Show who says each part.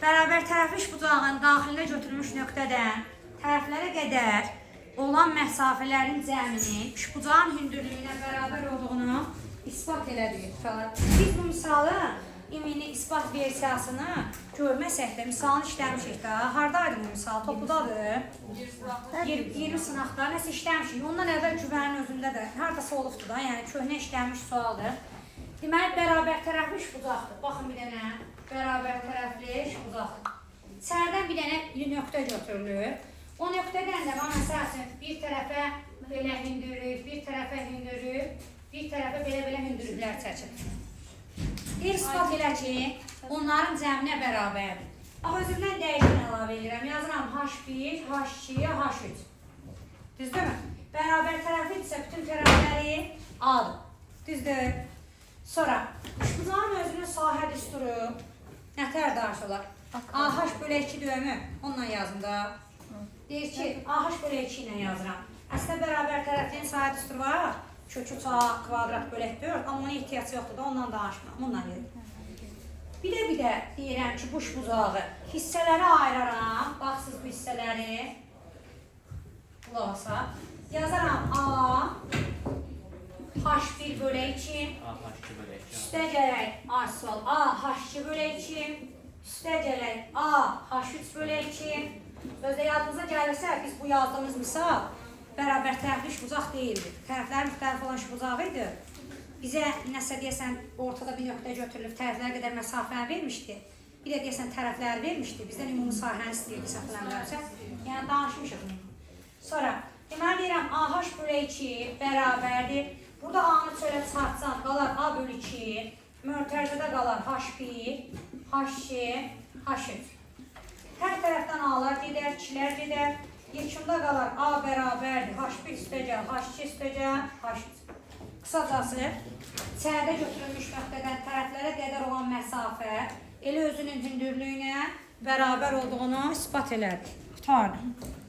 Speaker 1: bərabər tərəfli işbucağın daxilində götürülmüş nöqtədən tərəflərə qədər olan məsafələrin cəminin işbucağın hündürlüyünə bərabər olduğunu ispat elədik. Biz bu misalı ümumi ispat versiyasını görməsək də misalını işləmişik də. Hardaydı bu misal? Topudadır. 20 sınaqda nəsə işləmişik. Ondan əvvəl güvənin özündə də haradasa olubdur da, yəni köhnə işlənmiş sualdır. Deməli, bərabər tərəfli işbucaqdır. Baxın bir dənə, bərabər tərəfli işbucaqdır. İçəridən bir dənə nöqtə götürülür. O nöqtədən də məsələn bir tərəfə belə hündürlük, bir tərəfə hündürlük, bir tərəfə belə hündürlüklər çəkilir. İspat elə ki, onların cəminə bərabərdir. Özümdən dəyişən əlavə edirəm. Yazıram H1, H2, H3. Düzdürmü? Bərabər tərəflidirsə bütün tərəfləri A-dır. Düzdür? Sonra, işbucağın özünün sahə düsturu nətər daşı olar? AH bölü 2 döyümü, onunla yazım da. Deyir ki, AH bölü 2 ilə yazıram. Əslində bərabər tərəfliyin sahə düsturu var. Kökü kvadrat bölək 4, amma ona ehtiyac yoxdur da, ondan danışmıram. Bununla gedir. Bir də deyirəm ki, bu işbucağı hissələrə ayıraram. Baxsınız bu hissələri. Qulaqsa. Yazaram A, H1 bölü 2. Üstə gələk asfal A, H2 bölü 2. Üstə gələk A, H3 bölü 2. Sözdə yadınıza gəlirsə, biz bu yazdığımız misal bərabər tərəfli işbucaq deyildi. Tərəflər müxtəlif olan işbucağı idi. Bizə nəsə deyəsən ortada bir nöqtə götürülüb tərəflər qədər məsafəni vermişdi. Bir də deyəsən tərəfləri vermişdi. Bizdən ümumi sahəni istəyirdi səfələnlərsə. Yəni danışmışıq. Sonra deməli deyirəm AH bölü 2 bərabərdir. Burada A-nı çölə çıxartsam qalar A bölü 2. Mötərizədə qalar H1, H2, H3. Hər tərəfdən A-lar gedər, 2-lər gedər. Yekunda qalar A bərabərdir. H1 üstəcə, H2 üstəcə, H3. Qısacası, içəridə götürülmüş nöqtədən tərəflərə qədər olan məsafə elə özünün hündürlüyünə bərabər olduğunu ispat elədik. Qutardı.